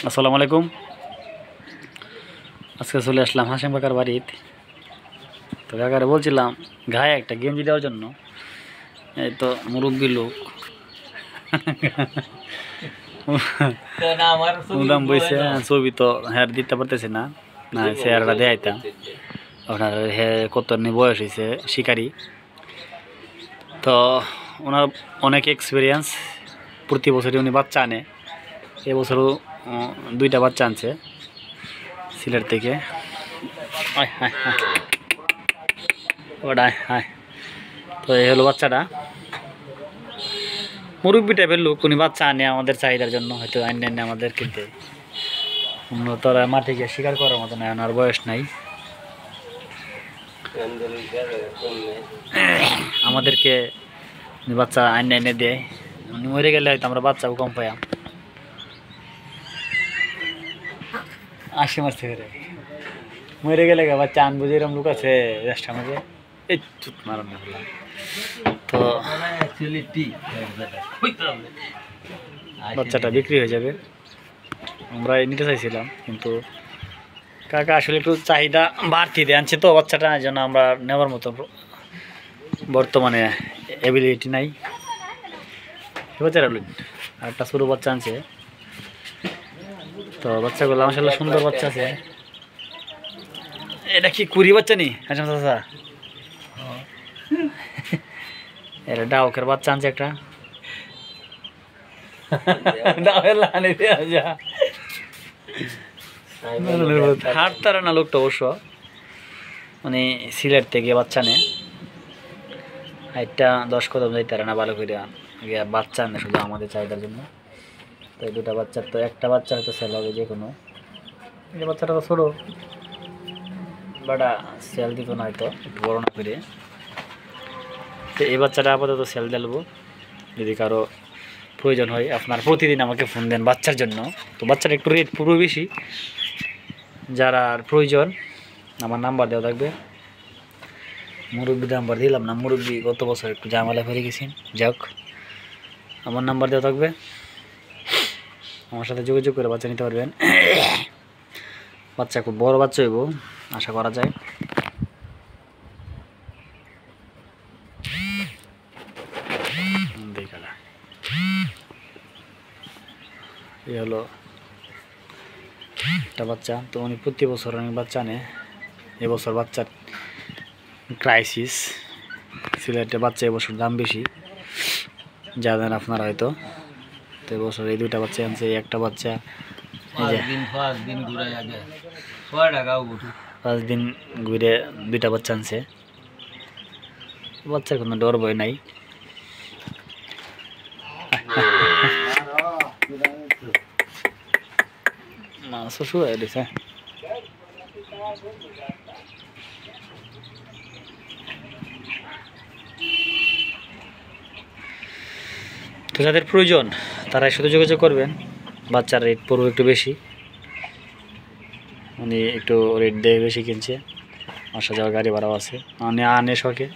আসসালামু আলাইকুম। আজকে চলে আসলাম হাসিম কাকার বাড়িতে। তো কাকারে বলছিলাম গায়ে একটা গেঞ্জি দেওয়ার জন্য। এই তো মুরব্বী লোক উদাম বইছে, ছবি তো হ্যাঁ দিতে পারতেছে না, না চেহারাটা দেখাইতাম। ওনার কত বয়স হয়েছে, শিকারি। তো ওনার অনেক এক্সপিরিয়েন্স, প্রতি বছরই উনি বাচ্চা আনে। এবছরও 2টা বাচ্চা আনছে সিলেট থেকে। ওটাই হায়। তো এই হলো বাচ্চাটা, মুরব্বী টাইপের লোক। উনি বাচ্চা আনে আমাদের চাহিদার জন্য, হয়তো আইনে আমাদের কিনতে। তোরা মাঠে গিয়ে শিকার করার মতো নাই, ওনার বয়স নাই। আমাদেরকে বাচ্চা আইনে দেয়। উনি মরে গেলে হয়তো আমরা বাচ্চাও কম পাইয়াম। 80 মাস থেকে মরে গেলে বাচ্চা আনবো, যেরকম লোক আছে রেস্টার মধ্যে। এই চুপ মারণ না। তো বাচ্চাটা বিক্রি হয়ে যাবে, আমরা নিতে চাইছিলাম, কিন্তু কাকা আসলে একটু চাহিদা বাড়তি দিয়ে আনছে তো বাচ্চাটা, এই জন্য আমরা নেওয়ার মতো বর্তমানে অ্যাবিলিটি নাই। বাচ্চারা আর একটা ছোটো বাচ্চা আনছে। তো বাচ্চাগুলো মাশাআল্লাহ সুন্দর বাচ্চা আছে। এটা কি কুড়ি বাচ্চা নি হাসিম চাচা? এটা ডাউকের বাচ্চা আনছে একটা। হাঁটতারে না লোকটা অবশ্য, মানে সিলেট থেকে বাচ্চা নেয়। হাইটটা 10 কদম যাইতারে না ভালো করে, বাচ্চা আনে শুধু আমাদের চাহিদার জন্য। তো এই 2টা বাচ্চার তো একটা বাচ্চা হয়তো সেল হবে যে কোনো। এই বাচ্চাটা তো ছোটো, বাটা সেল দিত না হয়তো, একটু বড় না করে। তো এই বাচ্চাটা আপাতত সেল দেবো, যদি কারো প্রয়োজন হয় আপনার প্রতিদিন আমাকে ফোন দেন বাচ্চার জন্য। তো বাচ্চাটা একটু রেট পুরো বেশি, যারা প্রয়োজন আমার নাম্বার দেওয়া থাকবে। মুরব্বী নাম্বার দিলাম না, মুরব্বী গত বছর একটু ঝামেলা ফেলে গেছেন। যাক, আমার নাম্বার দেওয়া থাকবে, আমার সাথে যোগাযোগ করে বাচ্চা নিতে পারবেন। বাচ্চা খুব বড় বাচ্চা হইব আশা করা যায়। এই হলো একটা বাচ্চা। তো উনি প্রতি বছর অনেক বাচ্চা আনে। এবছর বাচ্চার ক্রাইসিস, সিলেটে বাচ্চা এবছর দাম বেশি, জানেন আপনারা হয়তো। তো এবছর এই 2টা বাচ্চা আনছে। একটা বাচ্চা 5 দিন ঘুরে 2টা বাচ্চা আনছে। বাচ্চার কোনো ডর ভয় নাই। তো যাদের প্রয়োজন তারাই শুধু যোগাযোগ করবেন। বাচ্চার রেট পড়বে একটু বেশি, উনি একটু রেট দিয়ে বেশি কিনছে। আসা যাওয়ার গাড়ি ভাড়াও আছে, আনে শখে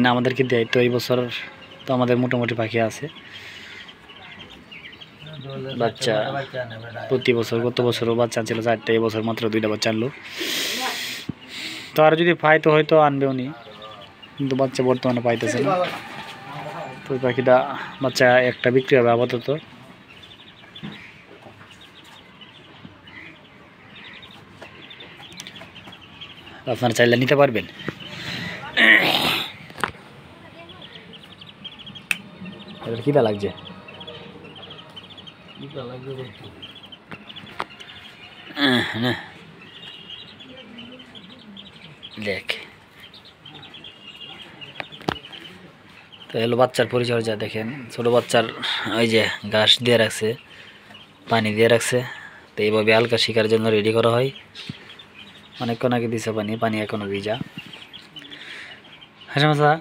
না আমাদেরকে দেয়। তো এই বছর তো আমাদের মোটামুটি পাখি আছে বাচ্চা। প্রতি বছর, গত বছরও বাচ্চা ছিল 4টা, এবছর মাত্র 2টা বাচ্চা আনলো। তো আর যদি পাই তো হয়তো আনবে উনি, কিন্তু বাচ্চা বর্তমানে পাইতেছে না। তো ওই পাখিটা বাচ্চা একটা বিক্রি হবে আপাতত। আপনারা চাইলে নিতে পারবেন। কিটা লাগছে দেখ। তো এলো বাচ্চার পরিচর্যা দেখেন। ছোটো বাচ্চার ওই যে ঘাস দিয়ে রাখছে, পানি দিয়ে রাখছে। তো এইভাবে হালকা শিকার জন্য রেডি করা হয়। অনেকক্ষণ আগে দিছে পানি এখনো ভিজা। হ্যাঁ মশা,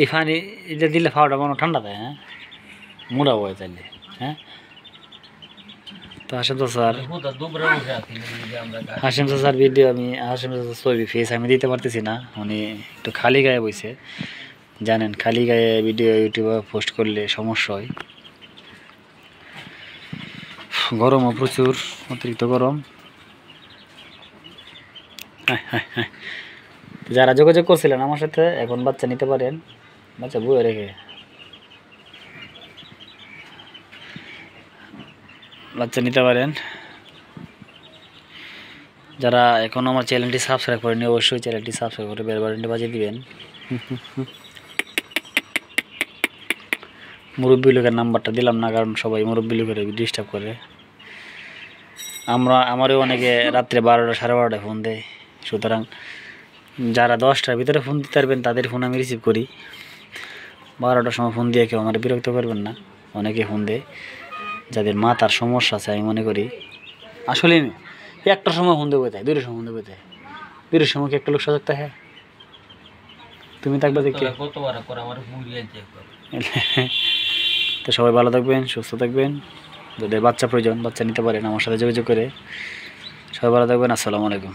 এই পানি এটা দিলে খাওয়াটা কোনো ঠান্ডা দেয়। হ্যাঁ মুড়া বয় তাইলে। হ্যাঁ তো হাসিম চাচার ভিডিও আমি, হাসিম চাচার ছবি ফেস আমি দিতে পারতেছি না। উনি একটু খালি গায়ে বইছে, জানেন খালি গায়ে ভিডিও ইউটিউবে পোস্ট করলে সমস্যা হয়। গরমও প্রচুর, অতিরিক্ত গরম। যারা যোগাযোগ করছিলেন আমার সাথে এখন বাচ্চা নিতে পারেন, বাচ্চা বয়ে রেখে বাচ্চা নিতে পারেন। যারা এখন আমার চ্যানেলটি সাবস্ক্রাইব করেনি অবশ্যই চ্যানেলটি সাবস্ক্রাইব করে বেল বাটনটি বাজিয়ে দিবেন। মুরব্বী লোকের নাম্বারটা দিলাম না, কারণ সবাই মুরব্বী লোকের ডিস্টার্ব করে। আমারও অনেকে রাত্রে 12টা 12:30টায় ফোন দেয়, সুতরাং যারা 10টার ভিতরে ফোন দিতে পারবেন তাদের ফোন আমি রিসিভ করি। 12টার সময় ফোন দিয়ে কেউ আমার বিরক্ত করবেন না। অনেকে ফোন দেয় যাদের মাথার সমস্যা আছে, আমি মনে করি আসলে 1টার সময় ফোন দেবো, তাই 2টার সময় ফোন দেবো, তাই 2টার সময় কি একটা লোক সজাগ থাকে? তুমি থাকবে দেখে। তো সবাই ভালো থাকবেন, সুস্থ থাকবেন। যাদের বাচ্চা প্রয়োজন বাচ্চা নিতে পারেন আমার সাথে যোগাযোগ করে। সবাই ভালো থাকবেন। আসসালামু আলাইকুম।